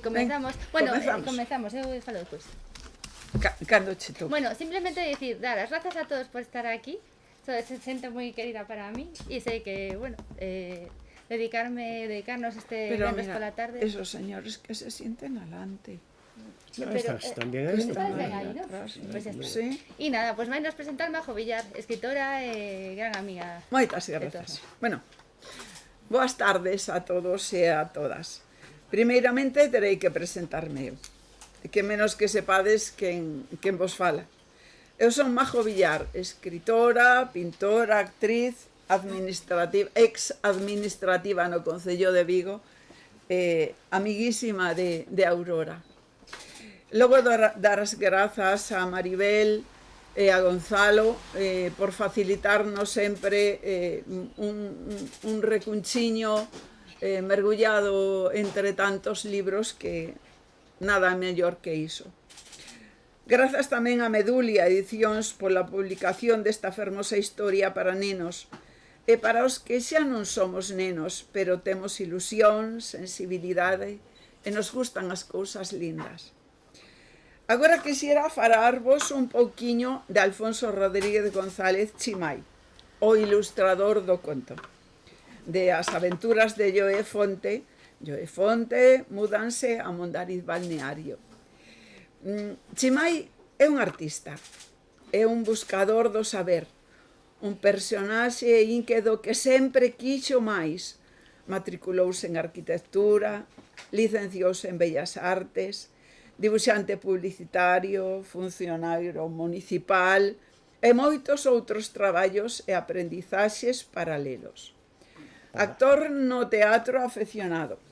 comenzamos. Bueno, comenzamos, eu falo despois. Cando che toca. Bueno, simplemente decir, dar las gracias a todos por estar aquí. Se siente muy querida para mí y sé que, bueno, dedicarnos este viernes por la tarde. Esos señores que se sienten alante. No, pero, también a esto. Ahí, ¿no? Pues ya está. Sí. Y nada, pues vais a presentar Majo Villar, escritora e gran amiga. Moitas grazas. Bueno, boas tardes a todos e a todas. Primeiramente terei que presentarme eu. Que menos que sepades quen vos fala. Eu son Majo Villar, escritora, pintora, actriz, ex administrativa no Concello de Vigo, amiguísima de Aurora. Logo dar as grazas a Maribel e a Gonzalo por facilitarnos sempre un recunchiño mergullado entre tantos libros que nada mellor que iso. Grazas tamén a Medulia Edicións pola publicación desta fermosa historia para nenos e para os que xa non somos nenos, pero temos ilusión, sensibilidade e nos gustan as cousas lindas. Agora quixera falarvos un pouquiño de Alfonso Rodríguez González Chimay, o ilustrador do conto, de As aventuras de Joe Fonte. Joe Fonte múdanse a Mondariz Balneario. Chimay é un artista, é un buscador do saber, un personaxe ínquedo que sempre quixo máis. Matriculouse en arquitectura, licenciouse en Bellas Artes, dibuixante publicitario, funcionario municipal e moitos outros traballos e aprendizaxes paralelos. Actor no teatro afeccionado,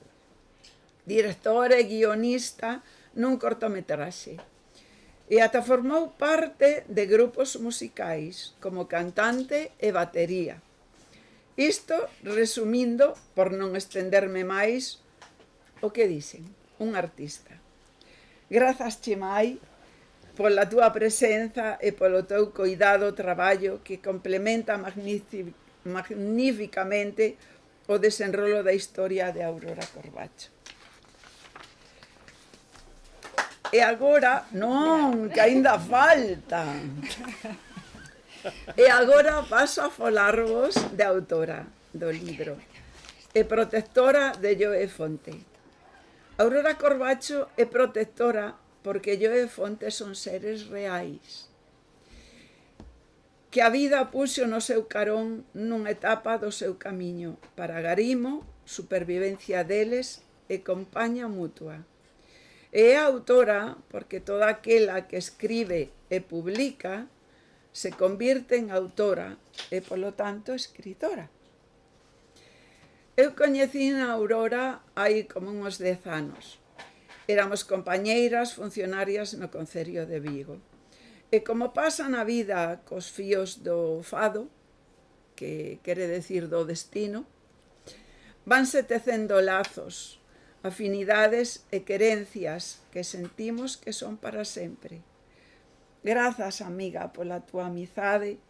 director e guionista nun cortometraxe e ata formou parte de grupos musicais como cantante e batería. Isto resumindo, por non estenderme máis, o que dicen, un artista. Grazas, Chimay, pola túa presenza e polo teu coidado traballo que complementa magnificamente o desenrolo da historia de Aurora Corbacho. E agora, non, que aínda falta. E agora paso a falarvos de autora do libro e protectora de Joe Fonte. Aurora Corbacho é protectora porque Joe Fonte son seres reais que a vida puxo no seu carón nunha etapa do seu camiño para agarimo, supervivencia deles e compaña mutua. E é autora porque toda aquela que escribe e publica se convirte en autora e, polo tanto, escritora. Eu coñecín a Aurora hai como uns 10 anos. Éramos compañeiras funcionarias no Concello de Vigo. E como pasa na vida cos fíos do fado, que quere decir do destino, vanse tecendo lazos, afinidades e querencias que sentimos que son para sempre. Grazas, amiga, pola túa amizade,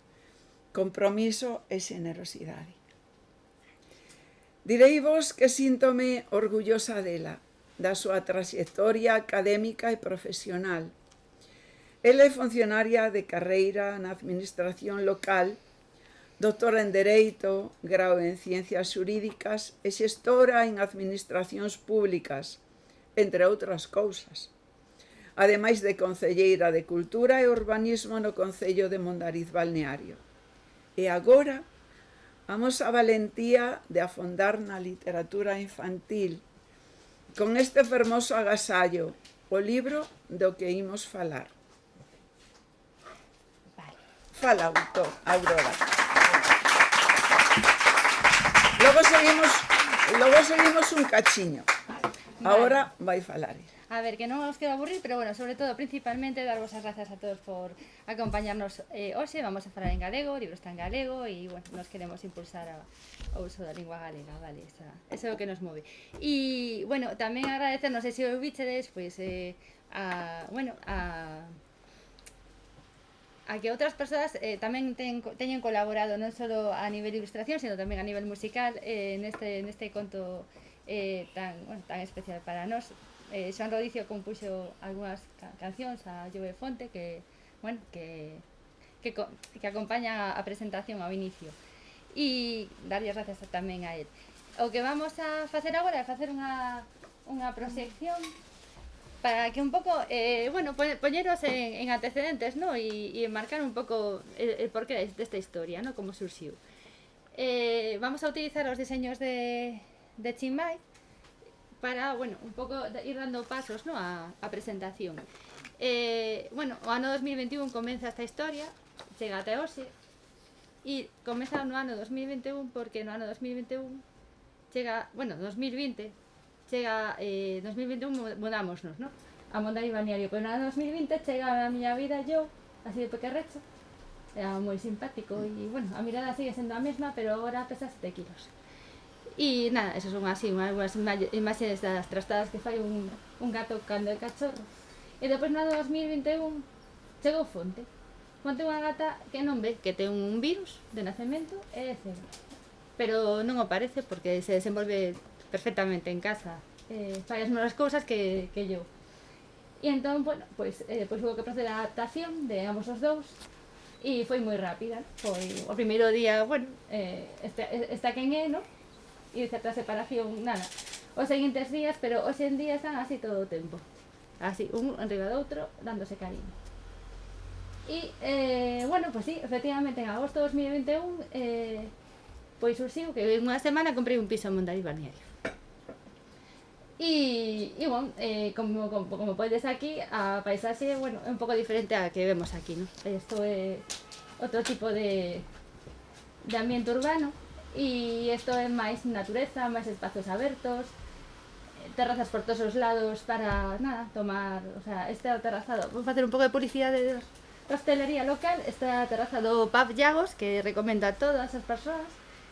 compromiso e xenerosidade. Direivos que síntome orgullosa dela, da súa traxectoria académica e profesional. Ela é funcionaria de carreira na administración local, doutora en Dereito, grao en Ciencias Xurídicas e xestora en Administracións Públicas, entre outras cousas. Ademais de concelleira de Cultura e Urbanismo no Concello de Mondariz Balneario. E agora, vamos a valentía de afondar na literatura infantil con este fermoso agasallo, o libro do que imos falar. Fala, Aurora. Logo seguimos un cachiño. Ahora vai falar. A ver, que non os quero aburrir, pero bueno, sobre todo, principalmente, darvos as grazas a todos por acompañarnos hoxe. Vamos a falar en galego, o libro está en galego e, bueno, nos queremos impulsar ao uso da lingua galega, vale? Eso é o que nos move. E, bueno, tamén agradecer, non sei se o vichedes, pois, a que outras persoas tamén teñen colaborado non só a nivel de ilustración, sino tamén a nivel musical neste conto tan especial para nós. Xoan Rodicio compuxo algunhas cancións a Llove Fonte que, bueno, que acompañan a presentación ao inicio. E darlle gracias tamén a él. O que vamos a facer agora é facer unha proxección para que un pouco, bueno, poñeros en antecedentes, ¿no? E marcar un pouco el porqué desta historia, ¿no? Como surxiu. Vamos a utilizar os diseños de Chiang Mai para, bueno, un pouco ir dando pasos, ¿no? a presentación. Bueno, o ano 2021 comeza esta historia, chega até hoxe, e comeza no ano 2021 porque no ano 2021 chega, bueno, 2020 chega, 2021 mudámonos, ¿no? A Mondai Balneario, pero no ano 2020 chega a miña vida yo, así de pequerrecho, era moi simpático e, bueno, a mirada sigue sendo a mesma, pero agora pesa 7 kilos. E nada, eso son así, unhas imaxes das trastadas que fai un gato cando é cachorro. E depois no ano 2021 chegou Fonte. Fonte é unha gata que non ve, que ten un virus de nacemento e é cega. Pero non o parece porque se desenvolve perfectamente en casa, fai as mesmas cousas que yo. E entón, bueno, pois hubo que proceder a adaptación de ambos os dous e foi moi rápida. Foi o primeiro día, bueno, está quen é, non? E certa separación, nada. Os seguintes días, pero hoxe en día están así todo o tempo. Así, un enriba do outro, dándose cariño. E, bueno, pois sí, efectivamente, en agosto de 2021, pois surxiu que en unha semana comprei un piso en Mondariz Balneario. E bueno, como podes aquí, a paisaxe, bueno, é un pouco diferente a que vemos aquí, ¿no? Isto é outro tipo de ambiente urbano, e isto é máis natureza, máis espazos abertos, terrazas por todos os lados para, nada, tomar, o sea, este terrazado, vou facer un pouco de publicidade de hostelería local, esta terraza do Pub Llagos, que recomendo a todas as persoas,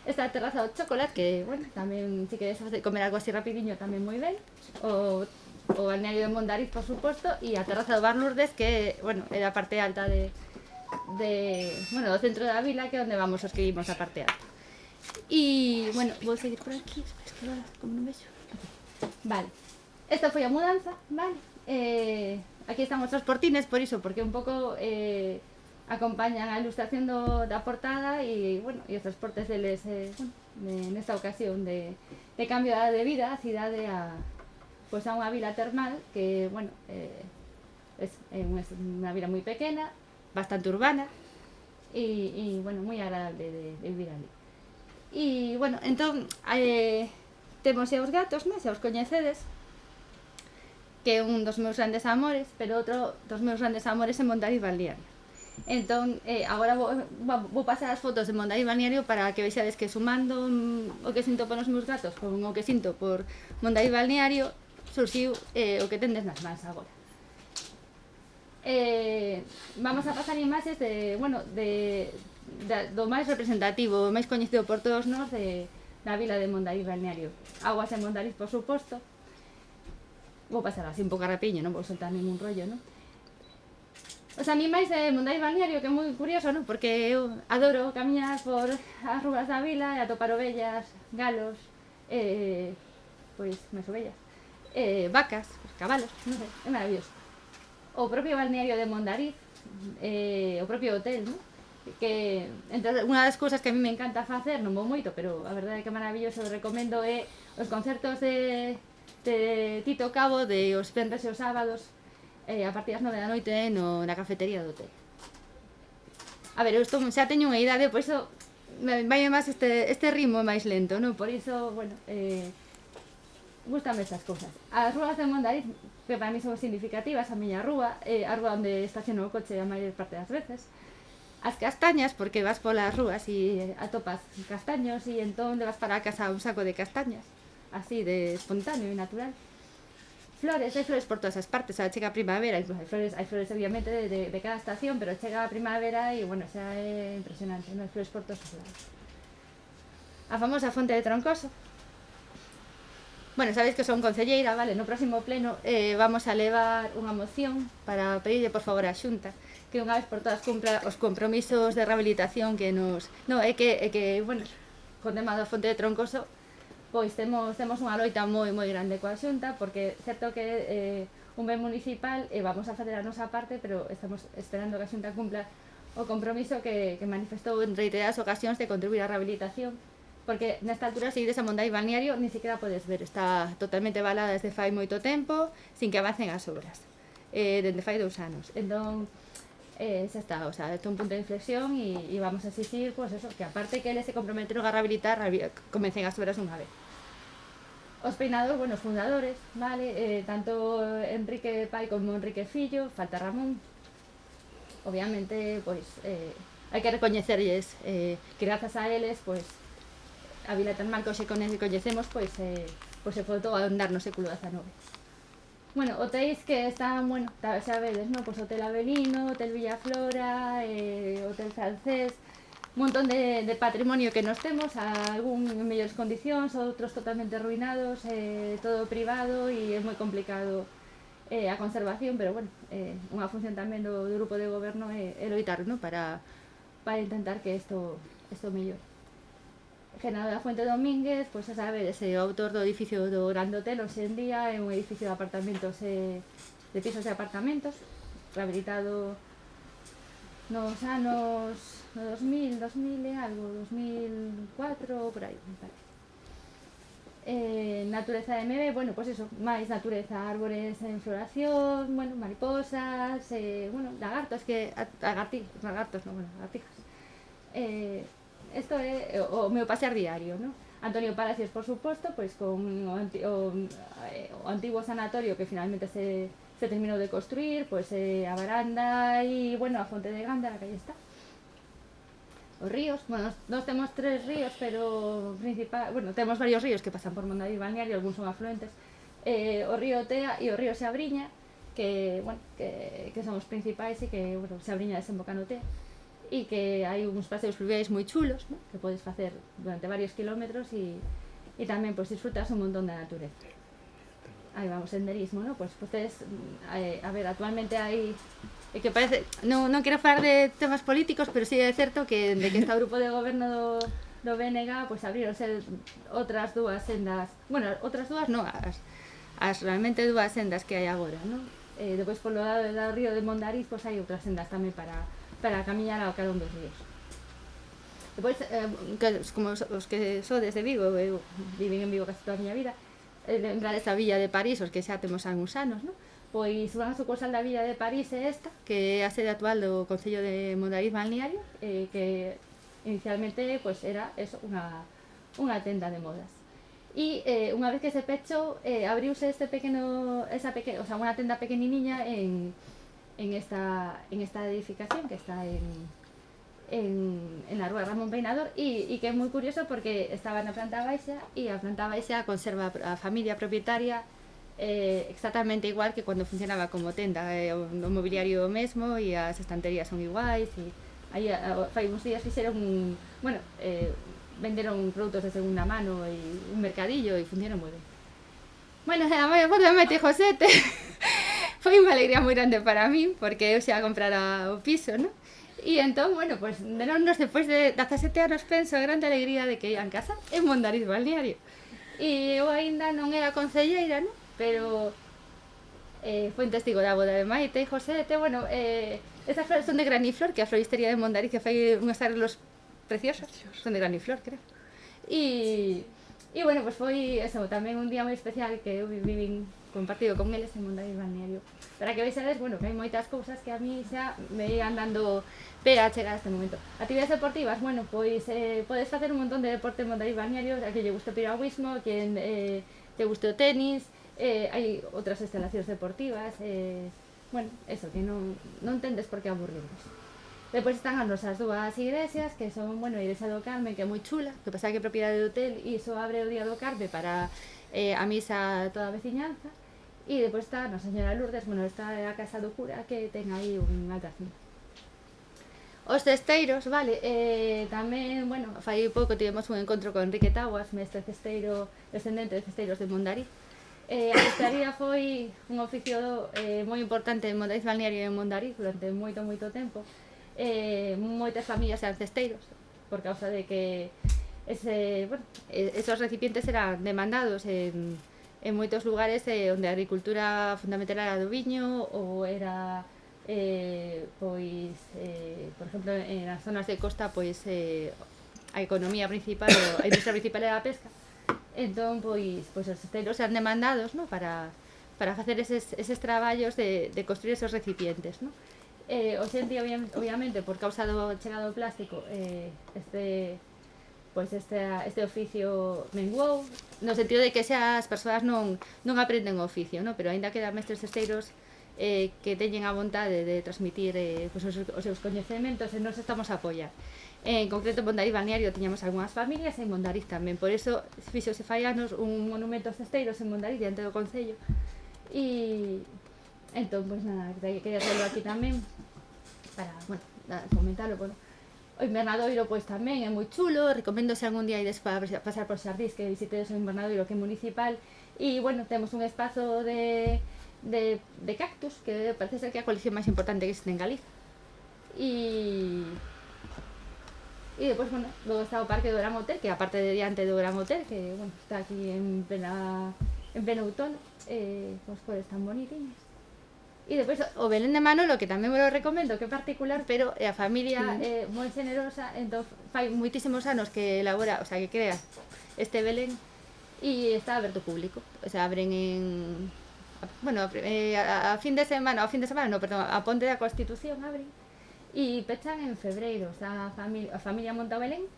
esta terraza do Chocolate, que, bueno, tamén, se queres comer algo así rapidiño, tamén moi ben, o balneario de Mondariz, por suposto, e a terraza do Bar Lourdes, que, bueno, é a parte alta bueno, do centro da vila, que é onde vamos os que vimos a parte alta. E, bueno, vou seguir por aquí, es que agora, como non vexo. Vale, esta foi a mudanza, vale? Aquí están os transportines, por iso, porque un pouco acompañan a ilustración da portada e, bueno, e os transportes deles, bueno, nesta ocasión de cambio de vida, a cidade a unha vila termal que, bueno, é unha vila moi pequena, bastante urbana e, bueno, moi agradable de vivir ali. E, bueno, entón, temos os gatos, non? Se os coñecedes, que é un dos meus grandes amores, pero outro dos meus grandes amores é Mondariz Balneario. Entón, agora vou pasar as fotos de Mondariz Balneario para que vexades que sumando o que sinto polos meus gatos con o que sinto por Mondariz Balneario, surxiu o que tendes nas mans agora. Vamos a pasar imaxes do máis representativo, o máis coñecido por todos nós da vila de Mondariz Balneario. Aguas de Mondariz, por suposto. Vou pasar así un pouco rapiño, non vou soltar ningún rollo, non? Os animais de Mondariz Balneario, que é moi curioso, non? Porque eu adoro camiñar por as ruas da vila e atopar ovellas, galos, pois, máis ovellas, vacas, cabalos, non sei, é maravilloso. O propio balneario de Mondariz, o propio hotel, non? Que, entre unha das cousas que a mí me encanta facer, non vou moito, pero a verdade é que é maravilloso, recomendo é os concertos de Tito Cabo de os venres e os sábados a partir das 9 da noite na cafetería do hotel. A ver, eu xa teño unha idade, por iso vai máis este ritmo máis lento, non? Por iso, bueno, gustame estas cousas. As rúas de Mondariz, que para mí son significativas, a miña rúa, a rúa onde estaciono o coche a maior parte das veces. As castañas, porque vas polas rúas e atopas castaños e entón levas para a casa un saco de castañas, así de espontáneo e natural. Flores, hai flores por todas as partes, chega a primavera, hai flores obviamente de cada estación, pero chega a primavera e, bueno, xa é impresionante, non? Hai flores por todos os lados. A famosa fonte de Troncoso. Bueno, sabéis que son concelleira, vale? No próximo pleno vamos a levar unha moción para pedirle por favor á Xunta que unha vez por todas cumpra os compromisos de rehabilitación que nos... Non, é que, bueno, con tema da fonte de Troncoso, pois temos unha loita moi grande coa Xunta, porque certo que un ben municipal vamos a facer a nosa parte, pero estamos esperando que a Xunta cumpla o compromiso que manifestou en reiteradas ocasións de contribuir á rehabilitación, porque nesta altura se ides a Mondai Balneario ni siquiera podes ver, está totalmente valada desde fai moito tempo sin que avancen as obras, desde fai 2 anos. Entón, xa está, o sea, este é un punto de inflexión e vamos a exigir, pues eso, que aparte que eles se comprometeron a rehabilitar, comecen as obras unha vez. Os peinados, bueno, os fundadores, vale, tanto Enrique pai como Enrique fillo, falta Ramón. Obviamente, pois, hai que recoñecerlles que grazas a eles, pois, a vila tan mal que hoxe coñecemos, pois, se fotou a andar no século XIX. Bueno, hotéis que están, bueno, xa vedes, non? Pois Hotel Avelino, Hotel Villaflora, Hotel Francés, un montón de patrimonio que nos temos, algún en mellores condicións, outros totalmente arruinados, todo privado e é moi complicado a conservación, pero bueno, unha función tamén do grupo de goberno é loitar, ¿no? para intentar que isto mellore. Genaro da Fuente Domínguez, pois xa sabedes, é o autor do edificio do Grande Hotel, hoxe en día é un edificio de apartamentos, de pisos de apartamentos, rehabilitado nos anos 2000 e algo, 2004, por aí, me parece. Natureza MB, bueno, pois eso, máis natureza, árbores en floración, bueno, mariposas, bueno, lagartos, lagartijas. Isto é o meu pasear diario, ¿no? Antonio Palacios, por suposto, pois con o antigo sanatorio que finalmente se terminou de construir, pois a baranda e, bueno, a fonte de Gándara, que aí está. Os ríos, bueno, nós temos 3 ríos, pero bueno, temos varios ríos que pasan por Mondai Balneario, algúns son afluentes. O río Tea e o río Xabriña, que, bueno, que son os principais e que, bueno, Xabriña desemboca no Tea. E que hai uns paseos fluviais moi chulos, ¿no? Que podes facer durante varios kilómetros e tamén pois disfrutas un montón da natureza. Aí vamos, senderismo, ¿no? Pois podes, a ver, actualmente hai que parece, non quero falar de temas políticos, pero sí é certo que de que está o grupo de goberno do BNG, pois abrironse outras 2 sendas, bueno, outras 2 non, as realmente 2 sendas que hai agora, ¿no? Depois polo lado do río de Mondariz, pois hai outras sendas tamén para camiñar ao carón dos ríos. Depois, como os que sodes de Vigo, eu vivín en Vigo casi toda a miña vida, lembrades a Villa de París, os que xa temos algúns anos, non? Pois unha sucursal da Villa de París é esta, que é a sede actual do Concello de Mondariz Balneario, que inicialmente pois era eso, unha tenda de modas. E unha vez que se pechou, abriuse o sea, unha tenda pequenininha en esta edificación que está en la rúa Ramón Peinador e que é moi curioso porque estaba na planta baixa e a planta baixa conserva a familia propietaria exactamente igual que cando funcionaba como tenda, o mobiliario mesmo e as estanterías son iguais e aí fai uns días fixeron venderon produtos de segunda mano e un mercadillo e funcionou moi ben. Bueno, a maior foto me mete Josete. Foi unha alegría moi grande para min porque eu xa comprara o piso, ¿no? E entón, bueno, pues deronnos despois de 17 anos penso a grande alegría de que ian casar en Mondariz Balneario. E eu aínda non era concelleira, ¿no? Pero foi un testigo da boda de Maite e Josete, bueno, estas flores son de graniflor, que é a floristería de Mondariz que fai unhas arreglos preciosos, son de graniflor, creo. E bueno, pues foi eso, tamén un día moi especial que eu vivín compartido con eles en Mondariz Balneario. Para que veixades, bueno, que hai moitas cousas que a mí xa me ian dando pé a chegar a este momento. Actividades deportivas, bueno, pois podes facer un montón de deporte en Mondariz Balneario, a que lle guste o piragüismo, a quien te guste o tenis, hai outras instalacións deportivas, bueno, eso, que non tendes por que aburrirnos. Depois están as nosas 2 igrexas, que son, bueno, a Igrexa do Carme, que é moi chula, que pasa que é propiedade do hotel e iso abre o día do Carme para a misa a toda a veciñanza. E depois está a Nosa Señora Lourdes, bueno, está a casa do cura que ten aí un altarcín. Os cesteiros, vale, tamén, bueno, fai pouco tivemos un encontro con Enrique Taguas, mestre cesteiro, descendente de cesteiros de Mondariz. A cestería foi un oficio moi importante en Mondariz Balneario e en Mondariz durante moito tempo. Moitas familias eran cesteiros, por causa de que esos recipientes eran demandados en moitos lugares onde a agricultura fundamental era do viño ou era por exemplo en as zonas de costa a economía principal ou a industria principal era a pesca. Entón pois os cesteiros eran demandados, ¿no? para facer eses traballos de construir esos recipientes, ¿no? Hoxe en día obviamente por causa do chegado do plástico este oficio menguou, no sentido de que as persoas non aprenden o oficio, no? Pero aínda quedan mestres cesteiros que teñen a vontade de transmitir os seus coñecementos e nos estamos a apoiar. En concreto en Mondariz Balneario tiñamos algunhas familias e en Mondariz tamén, por eso fixose fai anos un monumento aos cesteiros en Mondariz diante do Concello e entón, pois nada, quería traerlo aquí tamén para, comentarlo, o invernadoiro pois tamén é moi chulo, recomendo se algún día ides para pasar por Xardís que visitedes o invernadoiro que é municipal e, temos un espazo de cactus que parece ser que é a colección máis importante que existe en Galiza e depois, logo está o Parque do Gran Hotel, que é a parte de diante do Gran Hotel, que, está aquí en pleno outono, as cores tan bonitiñas. E depois o Belén de Manolo, que tamén me lo recomendo, que é particular, pero a familia é moi generosa, entón fai moitísimos anos que elabora, que crea este Belén e está aberto ao público. Abren a fin de semana, a Ponte da Constitución abren e pechan en febreiro. A familia monta o Belén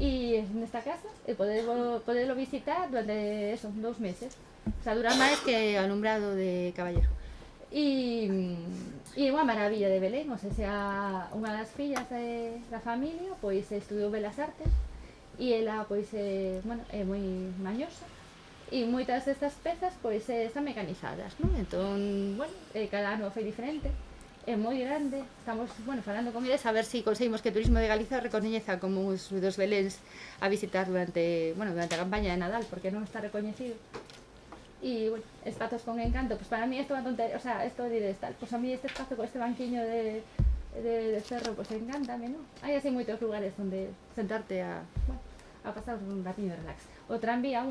e nesta casa e podelo visitar durante 2 meses. Dura máis que o alumbrado de Caballero. E unha maravilla de Belén, unha das fillas da familia estudiou Belas Artes e ela é moi mañosa e moitas destas pezas están mecanizadas, non? Entón, cada ano foi diferente, é moi grande, estamos falando con eles a ver se conseguimos que o Turismo de Galiza recoñeza como uns dos Beléns a visitar durante a campaña de Nadal, porque non está recoñecido. E, espazos con encanto, para mí isto é unha tontería, isto de tal, a mí este espazo con este banquiño de cerro, encántame, non? Hai así moitos lugares onde sentarte a pasar un ratiño de relax. O tranvía,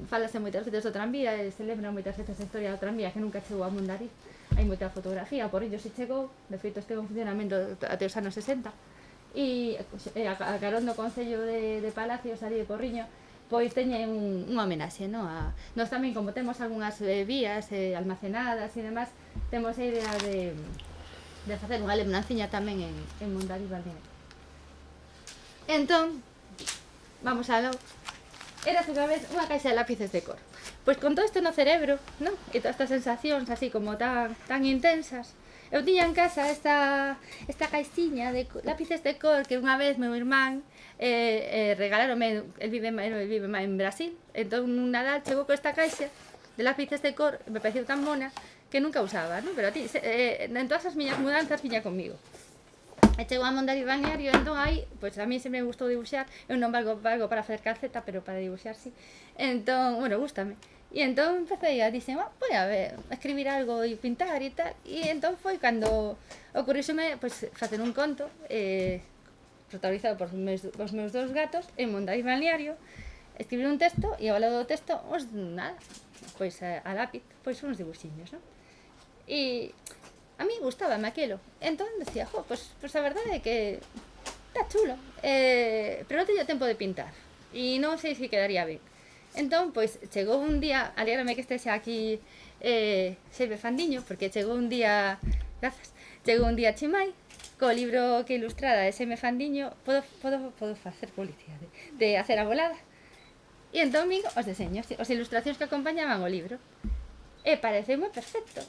falase moitas veces do tranvía, se lembra moitas veces a historia do tranvía que nunca chegou a Mondariz, hai moita fotografía, por ello se chegou, de feito esteve en funcionamento até os anos 60, e a carón do Concello de Palacios, ali de Porriño, teñen unha homenaxe, non? Nós tamén, como temos algunhas vías almacenadas e demás, temos a idea de facer unha lembranziña tamén en Mondariz Balneario. Entón, vamos aló. Era outra vez unha caixa de lápices de cor. Pois con todo isto no cerebro, non? E todas estas sensacións así como tan intensas, eu tiña en casa esta caixiña de lápices de cor que unha vez meu irmán regalarome, el vive en Brasil, entón un Nadal chegou con esta caixa de lápices de cor, me pareceu tan mona que nunca usaba, non? Pero en todas as miñas mudanzas viña comigo. E chegou a Mondariz Balneario, entón aí, a mí sempre me gustou dibuixar, eu non valgo para facer calceta, pero para dibuixar sí. Entón, gústame. E entón empecé a dixen, voy a escribir algo e pintar e tal, e entón foi cando ocurríxome facer un conto protagonizado por os meus 2 gatos en Mondariz Balneario, escribir un texto e ao lado do texto, a lápiz, uns dibuxiños, non? E a mí gustábame aquilo, entón decía, a verdade é que está chulo, pero non teño tempo de pintar e non sei se quedaría ben. Entón, chegou un día, alégrame que estexa aquí Xelve Fandiño, porque chegou un día a Chimai, co libro que ilustrada de Xelve Fandiño, podo facer publicidade, de Hacer a Volada, e entón vin os deseños, as ilustracións que acompañaban o libro, e pareceume perfecto,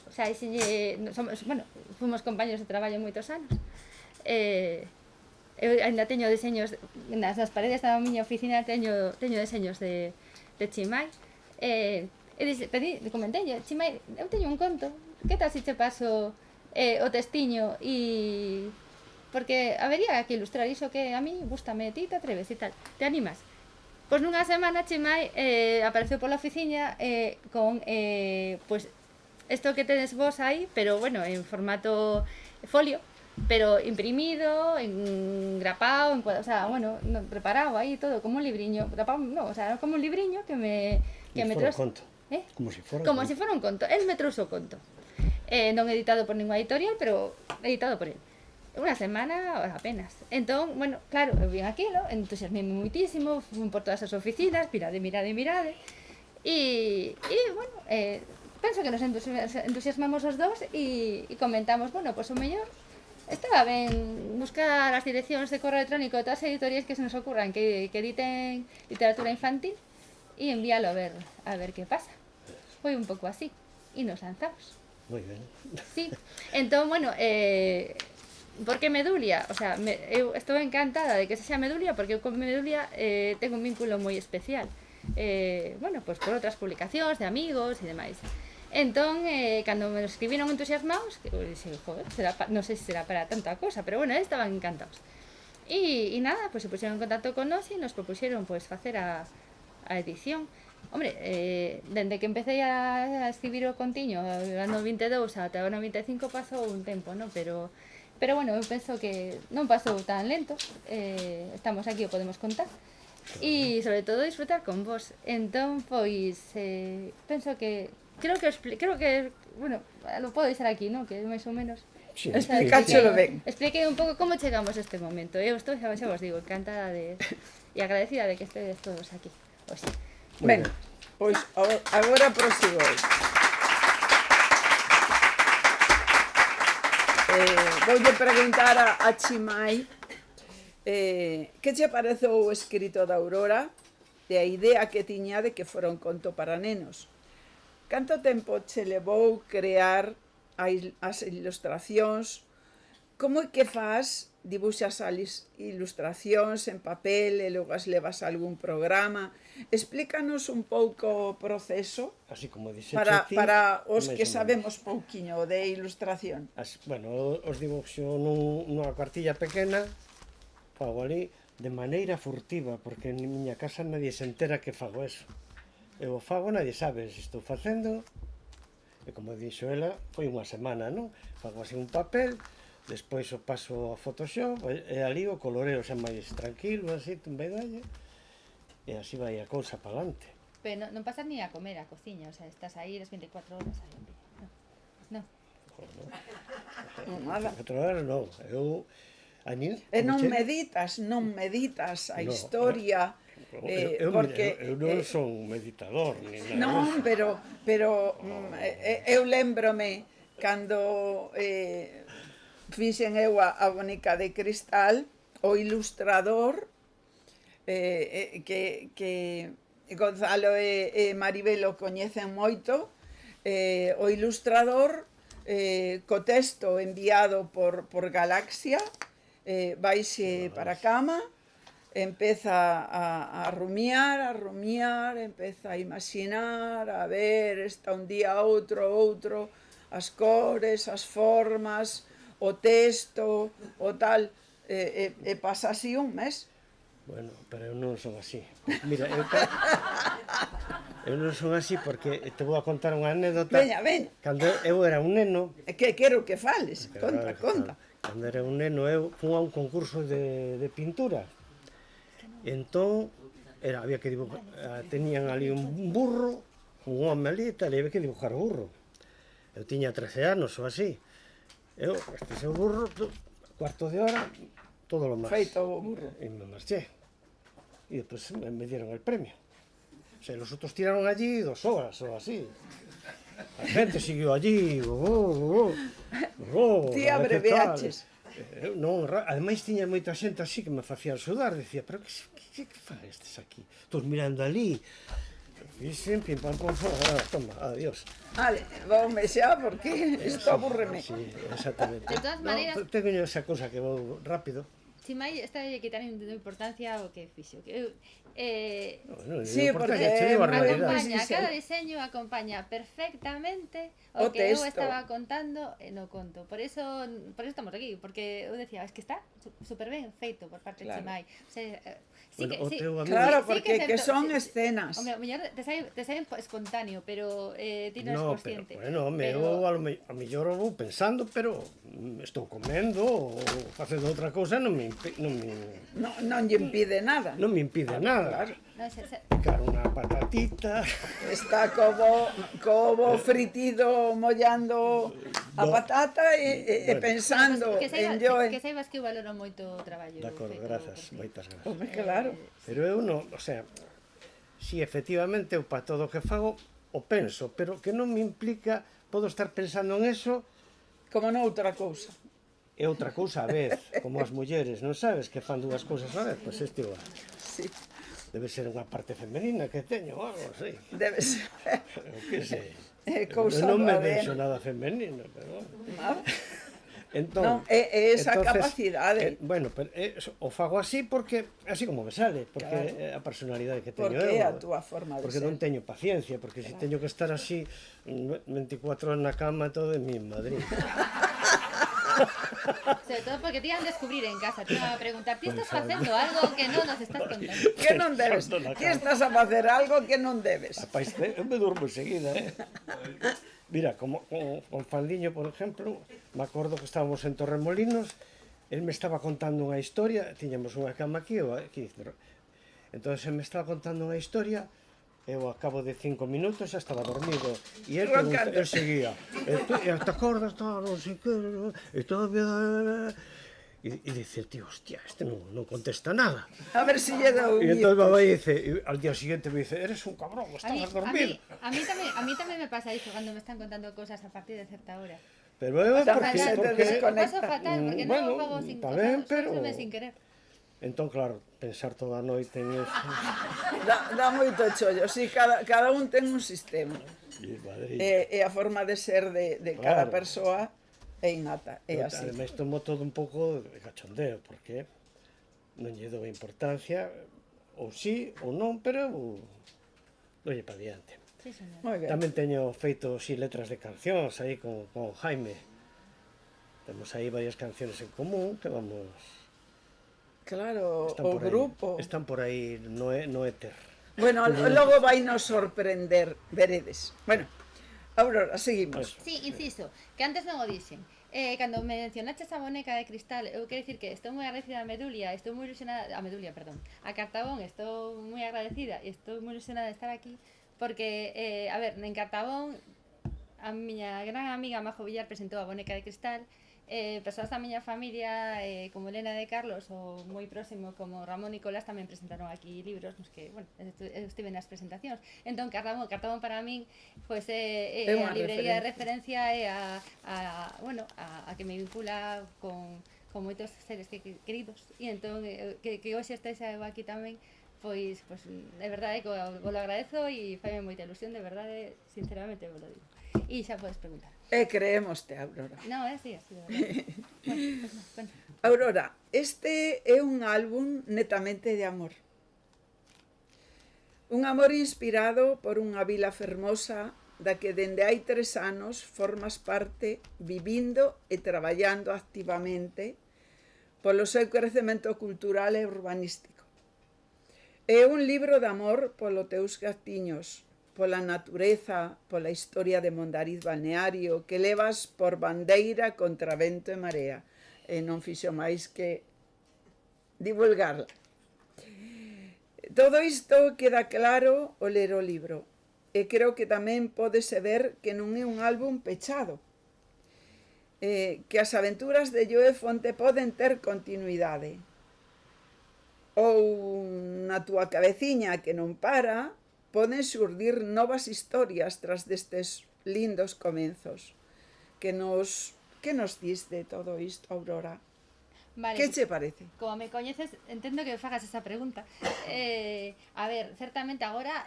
fomos compañeros de traballo moitos anos, eu ainda teño deseños, nas paredes da miña oficina teño deseños de Chimai, e comentei, Chimai, eu teño un conto, que tal se che paso o textiño porque habería que ilustrar iso que a mí gústame, ti te atreves e tal, te animas? Pois nunha semana Chimai apareceu pola oficina con isto que tedes vos aí, pero en formato folio, pero imprimido, engrapado, o sea, bueno, preparado aí todo, como un libriño, grapado, no, o sea, como un libriño que me fora conto. ¿Eh? Como si fora Como conto. si fuera un conto. Él me trouxo o conto. Non editado por ninguna editorial, pero editado por él. Unha semana apenas. Entón, bueno, claro, eu vin aquilo, entusiasmeme muitísimo, fui por todas as oficinas, mirade. E bueno, penso que nos entusiasmamos os dous e comentamos, bueno, pois o mellor estaba ben buscar as direccións de correo electrónico de todas as editoriais que se nos ocurran que editen literatura infantil e envíalo a ver que pasa. Foi un pouco así e nos lanzamos. Moi ben. Sí, entón, bueno, por que Medulia? O sea, eu estou encantada de que sexa Medulia porque eu con Medulia tengo un vínculo moi especial. Bueno, pues por outras publicacións de amigos e demais. Entón, cando me escribiron entusiasmados, eu dixen, joder, non sei se será para tanta cosa, pero bueno, estaban encantados. E nada, pues se puxeron en contacto con nós e nos propuxeron pues facer a edición. Hombre, dende que empecé a escribir o contiño, ano 22 ata o ano 25 pasou un tempo, non? Pero bueno, eu penso que non pasou tan lento, estamos aquí o podemos contar. E sobre todo disfrutar con vos. Entón, pois, penso que creo que, bueno, lo podo deixar aquí, non? Que máis ou menos Sí, Explícachelo ben. expliquei un pouco como chegamos a este momento. Eu estou, xa vos digo, encantada e agradecida de que estedes todos aquí hoxe. Ben, pois agora prosigo. Voulle preguntar a Chimai que che pareceu o escrito da Aurora e a idea que tiña de que fora un conto para nenos. Canto tempo che levou crear as ilustracións? Como é que faz? Dibuixas as ilustracións en papel e logo as levas a algún programa? Explícanos un pouco o proceso Así como dixeche ti, para os máis que ou menos. sabemos pouquiño de ilustración. Bueno, os dibuixo nunha cartilla pequena, fago ali de maneira furtiva, porque en miña casa nadie se entera que fago eso. Eu o fago, nadie sabe se estou facendo, e como dixo ela, foi unha semana, non? Fago así un papel, despois o paso a Photoshop, e ali o coloreo xa máis tranquilo, así, tumbedalle, e así vai a cousa para diante. Pero non pasas ni a comer a cociña, o sea, estás aí las 24 horas aí. Non. Nada. 4 horas non, eu... E non meditas a historia, porque... Eu non son meditador, ni nada. Non, pero eu lembrome cando fixen eu a bonica de cristal, o ilustrador que Gonzalo e Maribel o coñecen moito, o ilustrador co texto enviado por Galaxia vaixe para a cama, empeza a rumiar, empeza a imaginar, a ver, está un día outro, as cores, as formas, o texto, o tal, e pasa así un mes. Bueno, pero eu non son así. Mira, eu non son así porque te vou a contar unha anécdota. Veña. Cando eu era un neno... É que quero que fales, conta. Cando era un neno eu fui a un concurso de pintura. Entón, había que dibujar, tenían ali un burro, un home ali e tal, e había que dibujar o burro. Eu tiña 13 anos ou así. Eu, este seu burro, cuarto de hora, todo lo máis. Feito o burro. E me marché. E depois me dieron el premio. O sea, los outros tiraron allí 2 horas ou así. A gente siguió allí, Ti abreviaches. Non, ademais tiña moita xente así que me facían sudar, decía, pero que fan estes aquí? Todos mirando ali. Fixen, pim, pam, pam, toma, adiós. Vale, voume xa, porque isto aburreme. Sí, exactamente. De todas maneiras- No, teño esa cousa que vou rápido. Chimai está de quitar importancia ao que fixo. Non, Sí, porque che digo a moi realidade. ben. Cada diseño acompaña perfectamente O o que eu texto. estaba contando no conto. Por eso estamos aquí, porque eu decía, es que está super ben feito por parte de Claro. Chimai. O sea, Sí que, o sí. teu amigo... Claro, Sí, porque é que certo, son sí, escenas. Hombre, o mellor te sae espontáneo, pero ti non No, es consciente. pero, bueno, eu a mellor o vou pensando, pero estou comendo ou facendo outra cousa, non me Non lle impide nada. non me impide nada. Claro. Non, Picar unha patatita, Está co ovo fritido mollando a No. patata e Bueno. pensando que en que Joe. saibas que eu valoro moito o traballo de acordo, feito grazas, por ti. moitas grazas. Home, claro. Pero eu non, o sea, si efectivamente eu para todo o que fago o penso, pero que non me implica, podo estar pensando en eso Como noutra cousa. e outra cousa a vez, como as mulleres, non sabes que fan dúas cousas a vez, pois este igual. Sí, Debe ser unha parte femenina que teño, algo así. debe ser. Eu que sei. É cousa Non me do deixo ADN. nada femenino, pero bueno. Nada. Entón, Non, é esa capacidade. Bueno, pero o fago así porque así como me sale, porque Claro. é a personalidade que teño Porque é eu. a túa forma de Porque ser. non teño paciencia, porque se teño que estar así 24 horas na cama todo de mí en Madrid. Sobre todo porque te iban a descubrir en casa, te iban a preguntar, ti estás facendo algo que non nos estás contando. Que non debes? Que estás a facer algo que non debes? Rapaz, eu me durmo enseguida, Mira, como con Fandiño, por exemplo, me acordo que estábamos en Torremolinos, el me estaba contando unha historia, tiñamos unha cama aquí, entón el me estaba contando unha historia, eu a cabo de 5 minutos xa estaba dormido, e el, Roncando. el seguía, te acordas, non sei que, e todavía... E dice, tío, hostia, este non contesta nada. A ver se lle dou E entón mamá dice, e al día siguiente me dice, eres un cabrón, estabas dormido. A mí tamén me pasa iso cando me están contando cosas a partir de certa hora. Pero eu, Hasta porque, se te porque... desconecta. Paso fatal, porque bueno, non fago sin, está ben, pero... sin querer. Entón, claro, pensar toda a noite en eso... Dá moito chollo, si, cada un ten un sistema. E Madrid... E a forma de ser de cada Claro. persoa é innata, é así. Ademais, tomo todo un pouco de cachondeo, porque non lle dou importancia, ou sí, ou non, pero dolle para diante. Sí, señor. Moi ben. Tamén teño feito así letras de cancións aí con Jaime. Temos aí varias canciones en común que vamos... Claro, Están o por aí, grupo. están por aí no éter. Bueno, logo vai nos sorprender, veredes. Bueno, Aurora, seguimos. Eso. Sí, inciso, que antes non o dixen. Cando mencionaches a boneca de cristal, eu quero dicir que estou moi agradecida a Medulia, estou moi ilusionada, a Medulia, perdón, a Cartabón, estou moi agradecida e estou moi ilusionada de estar aquí, porque, a ver, en Cartabón, a miña gran amiga Majo Villar presentou a boneca de cristal, persoas da miña familia, como Elena de Carlos, ou moi próximo como Ramón Nicolás, tamén presentaron aquí libros nos que, bueno, estive nas presentacións. Entón, Cartabón para min, pois é unha a librería de referencia e bueno, a que me vincula con moitos seres queridos. E entón, que hoxe estéis aquí tamén, pois de verdade que vos lo agradezo e faime moita ilusión, de verdade, sinceramente vos lo digo. E xa podes preguntar. E creémoste, Aurora. No, é así, de verdade. Bueno, pues no, cuenta. Aurora, este é un álbum netamente de amor. Un amor inspirado por unha vila fermosa da que dende hai 3 anos formas parte vivindo e traballando activamente polo seu crecemento cultural e urbanístico. É un libro de amor polo teus gatiños, pola natureza, pola historia de Mondariz Balneario, que levas por bandeira contra vento e marea, e non fixo máis que divulgarla. Todo isto queda claro ao ler o libro, e creo que tamén pódese ver que non é un álbum pechado, que as aventuras de Joe Fonte poden ter continuidade, ou na túa cabeciña que non para, poden xurdir novas historias tras destes lindos comenzos. Que nos dis de todo isto, Aurora? Vale, Que che parece? como me coñeces, entendo que fagas esa pregunta. A ver, certamente agora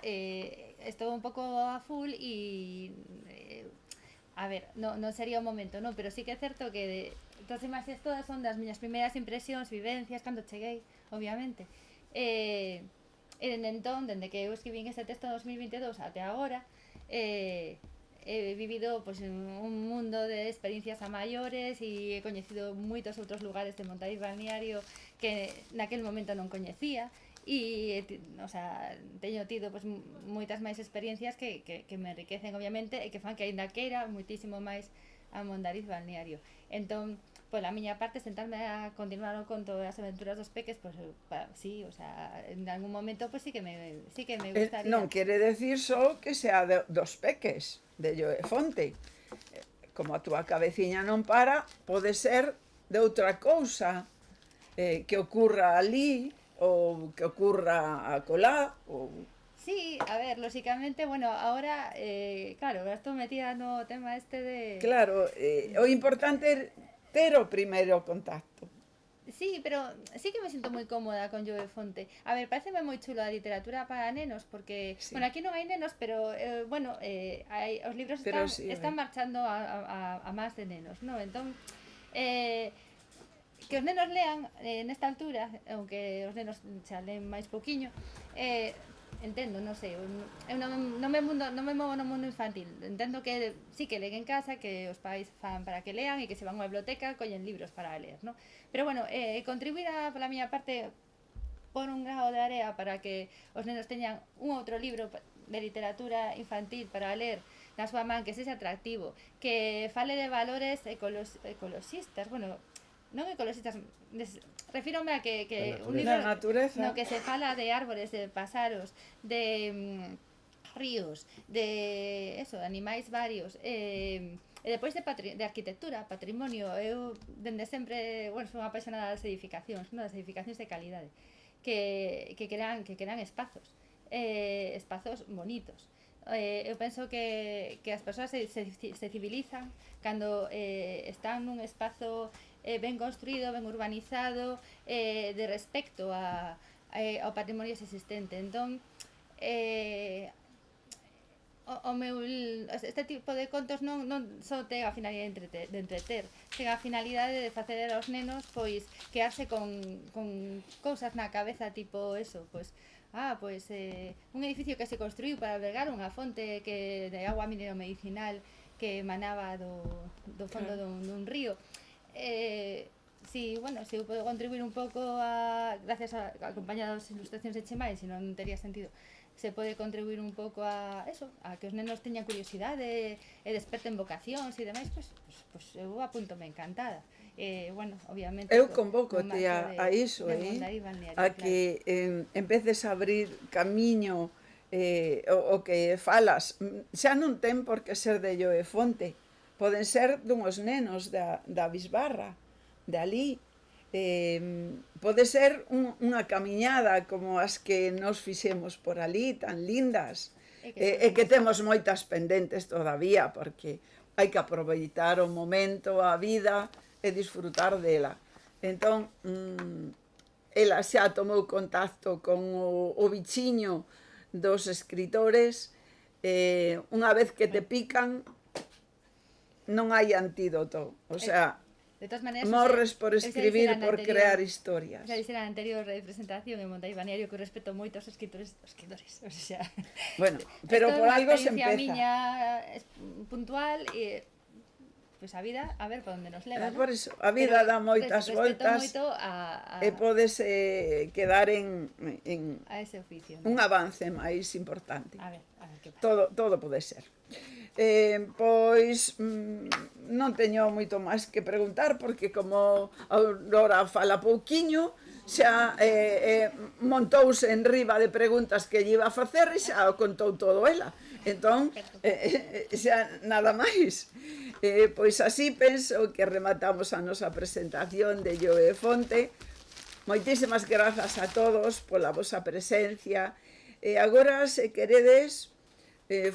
estou un pouco a full e a ver, non sería o momento, non, pero sí que é certo que todas as imaxes todas son das miñas primeiras impresións, vivencias, cando cheguei, obviamente. E dende entón, dende que eu escribín este texto en 2022 até agora, he vivido pues, un mundo de experiencias a maiores e he coñecido moitos outros lugares de Mondariz Balneario que naquel momento non coñecía o sea, teño tido pues, moitas máis experiencias que me enriquecen obviamente e que fan que aínda queira moitísimo máis a Mondariz balneario. Entón, pola miña parte, sentarme a continuar o conto das aventuras dos peques, pues sí, o sea, en algún momento pues sí que me gustaría. Non quere decir só que sea dos peques de Joe Fonte. Como a túa cabeciña non para, pode ser de outra cousa que ocurra ali ou que ocurra acolá ou... Sí, a ver, lógicamente, bueno, ahora, claro, ahora estou metida no tema este de... Claro, o importante é ter o primeiro contacto. Sí, pero sí que me siento moi cómoda con Joe Fonte. A ver, pareceme moi chulo a literatura para nenos, porque, Sí. bueno, aquí non hai nenos, pero, bueno, os libros Pero sí, están marchando a máis de nenos, non? Entón, que os nenos lean nesta altura, aunque os nenos xa leen máis pouquiño, entendo, non sei, eu non me movo no mundo infantil, entendo que sí que leen en casa, que os pais fan para que lean e que se van a unha biblioteca collen libros para ler, non? Pero bueno, contribuir pola miña parte por un grao de area para que os nenos teñan un outro libro de literatura infantil para ler na súa man, que sexa atractivo, que fale de valores ecoloxistas, bueno, non ecoloxistas, refírome a que un libro Da natureza. no que se fala de árbores, de pásaros, de ríos, de eso, de animais varios, e depois de arquitectura, patrimonio. Eu dende sempre, bueno, son apaixonada das edificacións, non? Das edificacións de calidade, que crean espazos, espazos bonitos. Eu penso que as persoas se civilizan cando están nun espazo ben construído, ben urbanizado, de respecto ao patrimonio existente. Entón, este tipo de contos non só ten a finalidade de entreter, ten a finalidade de facer aos nenos pois quedarse con cousas na cabeza, tipo eso, pois un edificio que se construiu para albergar unha fonte de agua minero medicinal que emanaba do fondo dun río. Si eu podo contribuir un pouco gracias acompañada das ilustracións de Chemai, se non tería sentido, se pode contribuir un pouco a eso, a que os nenos teñan curiosidade e desperten vocacións e demais, pois eu apuntome encantada. Bueno, obviamente Eu convocote a iso, a que empeces a abrir camiño o que falas. Xa non ten por que ser de Joe Fonte, poden ser dunhos nenos da Bisbarra, de ali. Pode ser unha camiñada como as que nos fixemos por ali, tan lindas, e que temos moitas pendentes todavía, porque hai que aproveitar o momento, a vida, e disfrutar dela. Entón, ela xa tomou contacto con o bichiño dos escritores, unha vez que te pican, non hai antídoto, o sea, de todas maneiras, morres por escribir, por crear historias. Xa dixera na anterior presentación en Mondariz balneario que respeto moito aos escritores, o sea, bueno, pero por algo se empeza. Miña puntual e pois a vida, a ver por onde nos leva, por eso, a vida dá moitas voltas e podes quedar en a ese oficio, un avance máis importante. A ver que pasa. Todo pode ser. Pois non teño moito máis que preguntar, porque como Aurora fala pouquiño, xa montouse en riba de preguntas que lle iba a facer e xa o contou todo ela. Entón, xa nada máis. Pois así penso que rematamos a nosa presentación de Joe Fonte. Moitísimas grazas a todos pola vosa presencia. E agora, se queredes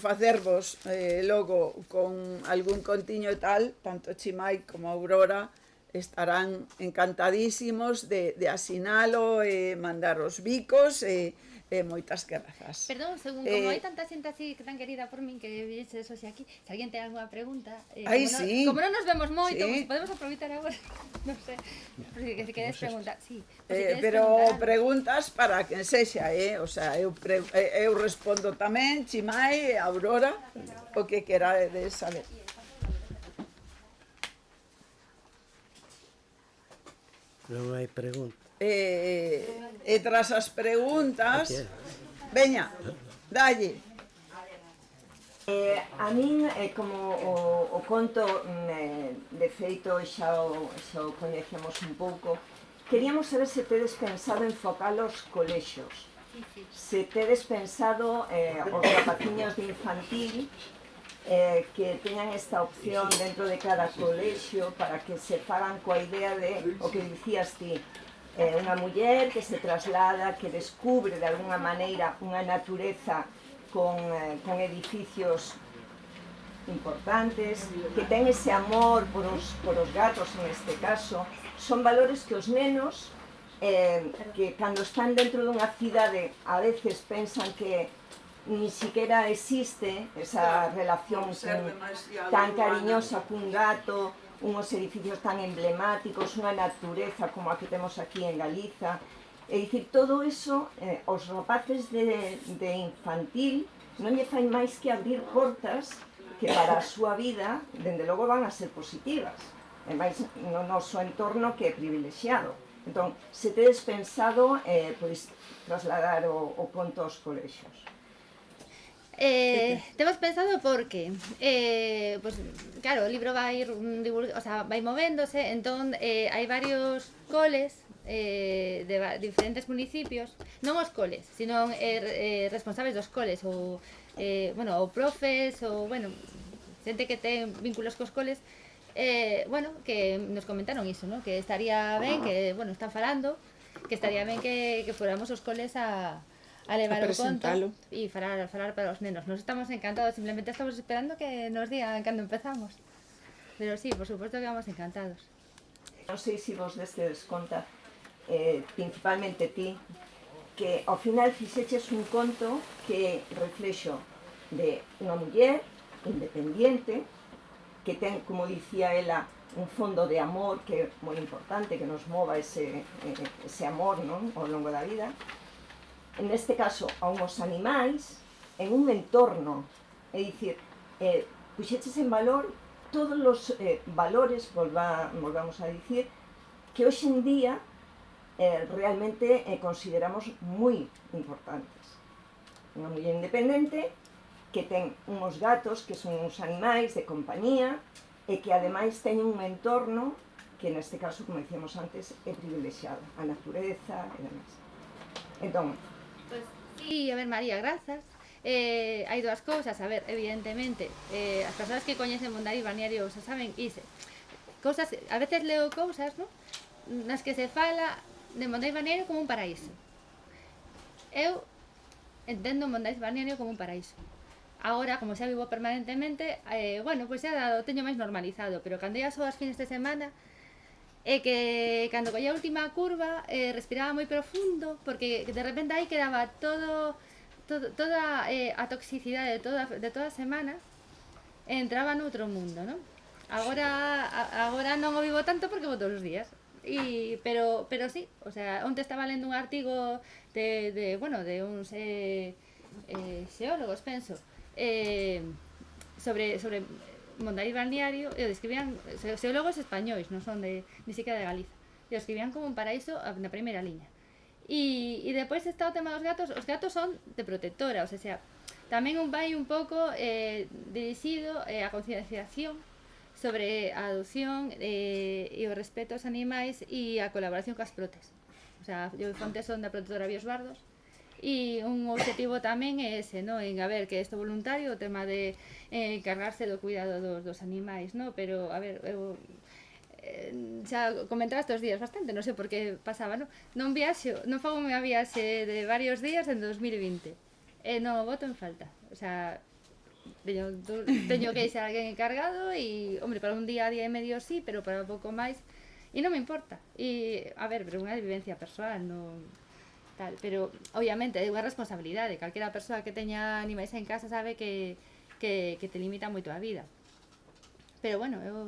facervos logo con algún contiño e tal, tanto Chimai como Aurora estarán encantadísimos de asinalo e mandar os bicos e moitas grazas. Perdón, según como hai tanta xente así tan querida por min que vixedes hoxe aquí, se alguén ten algunha pregunta, sí. Como non nos vemos moito, Sí. pues podemos aproveitar agora, non sei, se queres preguntar, sí. Pero preguntas para quen sexa, o sea, eu respondo tamén, Chimai, Aurora, o que querades saber. Non hai pregunta. E tras as preguntas, veña, dalle. A min, como o conto, de feito, xa o coñecemos un pouco, queríamos saber se tedes pensado en focar os colexios, se tedes pensado os rapaciños de infantil que teñan esta opción dentro de cada colexio para que se fagan coa idea de o que dicías ti, unha muller que se traslada, que descubre de alguna maneira unha natureza con edificios importantes, que ten ese amor por os gatos en este caso. Son valores que os nenos, que cando están dentro dunha cidade a veces pensan que ni siquiera existe esa relación tan cariñosa cun gato, unhos edificios tan emblemáticos, unha natureza como a que temos aquí en Galiza. É dicir, todo iso, os rapaces de infantil non lle fai máis que abrir portas que para a súa vida, dende logo, van a ser positivas. E máis no noso entorno que é privilexiado. Entón, se tedes pensado, pois, trasladar o conto aos colexios. Temos pensado porque pues, claro, o libro vai vai movéndose, entón hai varios coles de diferentes municipios, non os coles, sino responsables dos coles ou profes ou xente que ten vínculos cos coles, que nos comentaron iso, ¿no? Que estaría ben, que están falando, que estaría ben que fóramos os coles a levar o conto e falar para os nenos. Nos estamos encantados, simplemente estamos esperando que nos digan cando empezamos. Pero sí, por suposto que vamos encantados. Non sei se vos destes conta, principalmente ti, que ao final fixeches un conto que reflexo de unha muller independiente que ten, como dicía ela, un fondo de amor que é moi importante, que nos mova ese amor, non? Ao longo da vida. Neste caso, a unhos animais en un entorno, é dicir, puxeches en valor todos os valores, volvamos a dicir, que hoxe en día realmente consideramos moi importantes. Unha muller independente que ten uns gatos que son uns animais de compañía e que ademais ten un entorno que neste caso, como dicíamos antes, é privilexiado, a natureza e demais. Entón, pues, sí, a ver, María, grazas. Hai dúas cousas, a ver, evidentemente, as persoas que coñecen Mondariz Balneario xa saben, cousas, a veces leo cousas, ¿no? Nas que se fala de Mondariz Balneario como un paraíso. Eu entendo Mondariz Balneario como un paraíso. Agora, como xa vivo permanentemente, pois xa o teño máis normalizado, pero cando ia só as fines de semana, é que cando collía a última curva respiraba moi profundo, porque de repente aí quedaba toda a toxicidade de toda a semana entraba noutro mundo, non? Agora non o vivo tanto porque vou todos os días. Pero sí, o sea, onte estaba lendo un artigo de uns xeólogos, penso, sobre Mondariz Balneario, e o describían, xeólogos españois, non son ni siquiera de Galiza, e o describían como un paraíso na primeira liña. E depois está o tema dos gatos. Os gatos son de protectora, o sea, tamén vai un pouco dirixido a concienciación sobre a adopción e o respeto aos animais e a colaboración coas protes. O sea, eu fonte son da protectora Biosbardos e un objetivo tamén é ese, ¿no? En, a ver, que isto voluntario, o tema de encargarse do cuidado dos animais, ¿no? Pero, a ver, eu xa comentaba estes días bastante, non sei por que pasaba, non fago unha viaxe de varios días en 2020 e non o boto en falta, o sea, teño que ser alguén encargado e, hombre, para un día e medio sí, pero para pouco máis e non me importa. E, a ver, pero unha vivencia persoal, non tal, pero obviamente é unha responsabilidade. Calquera persoa que teña animais en casa sabe que te limita moito a vida. Pero bueno, eu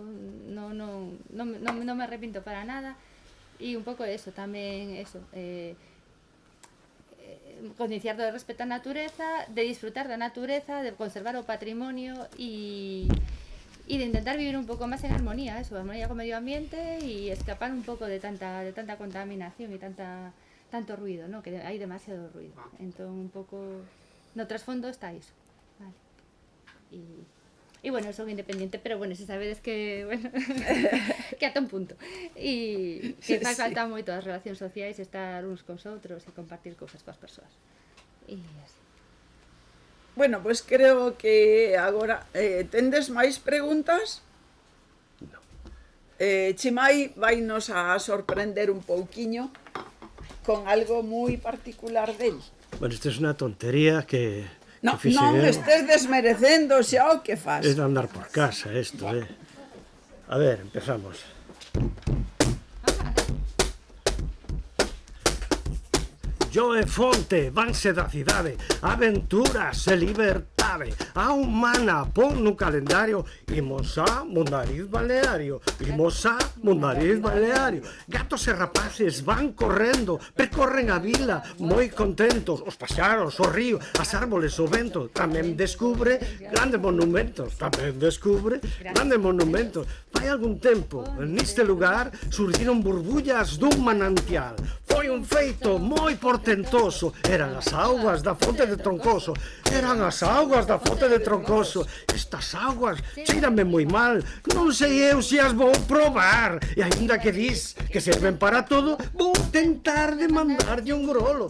non me arrepinto para nada e un pouco eso, tamén eso, concienciar do respeto á natureza, de disfrutar da natureza, de conservar o patrimonio e y de intentar vivir un poco más en armonía, eso, armonía con medio ambiente y escapar un poco de tanta contaminación y tanto ruido, ¿no? Que hay demasiado ruido. Entonces un poco no trasfondo está eso, vale. Y bueno, son independiente, pero bueno, se sabe que, bueno, que ata un punto. E que fai falta moito as relacións sociais, estar uns cos outros e compartir cousas coas persoas. E así. Bueno, pois creo que agora tendes máis preguntas? No. Chimai vainos a sorprender un pouquiño con algo moi particular del. Bueno, isto é unha tontería que Non fixen eu. estés desmerecendo xa o que fas. Es de andar por casa esto, A ver, empezamos. Joe Fonte, vanse da cidade, aventuras e liberdade. A humana, pon no calendario, imos a Mondariz Balneario, imos a Mondariz Balneario. Gatos e rapaces van correndo, percorren a vila moi contentos. Os paxaros, o río, as árboles, o vento. Tamén descubre grandes monumentos, Fai algún tempo, neste lugar, surgiron burbullas dun manantial. Foi un feito moi portentoso. Eran as augas da fonte de Troncoso. Estas augas cheirame moi mal. Non sei eu se as vou probar. E aínda que dis que serven para todo, vou tentar de mandarlle un grolo.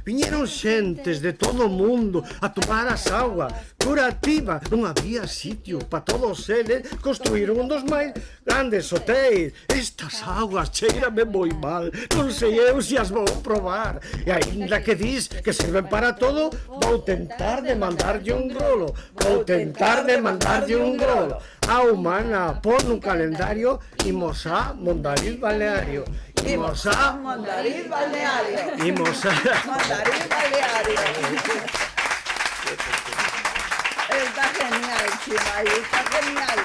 Viñeron xentes de todo o mundo a tomar as augas curativa. Non había sitio para todos eles. Construíron un dos máis grandes hotéis. Estas augas cheirame moi mal. Non sei eu se as vou probar. E aínda que dis que serven para todo, vou tentar de mandarlle un grolo. A humana, pon un calendario, imos a Mondariz Balneario. Mondariz Balneario. Está genial, Chimai, está genial.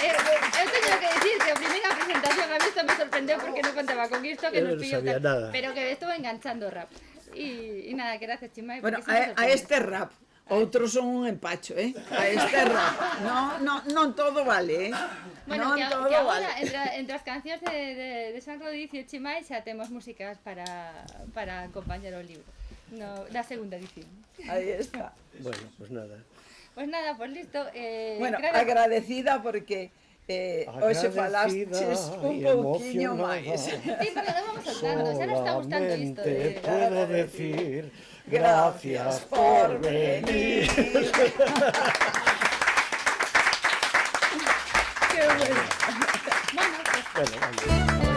Eu teño que dicir que a primeira presentación a mí isto me sorprendeu porque non contaba con isto que Eu nos non pillou sabía nada. pero que estuvo enganchando rap. E nada, que gracias, Chimai. Bueno, porque isto me a este rap, outros son un empacho, a este rap. Non todo vale, Bueno, non que todo agora, vale. entre as cancións de San Rodicio e Chimai xa temos músicas para acompañar o libro da segunda edición. Aí está. Bueno, pues nada. Pues nada, pues listo. Bueno, claro, agradecida porque hoxe falastes un pouquiño máis. sí, porque nos vamos soltando, xa nos está gustando isto de... Puedo decir Gracias por venir. Qué bueno. Bueno, pues... Bueno, vamos.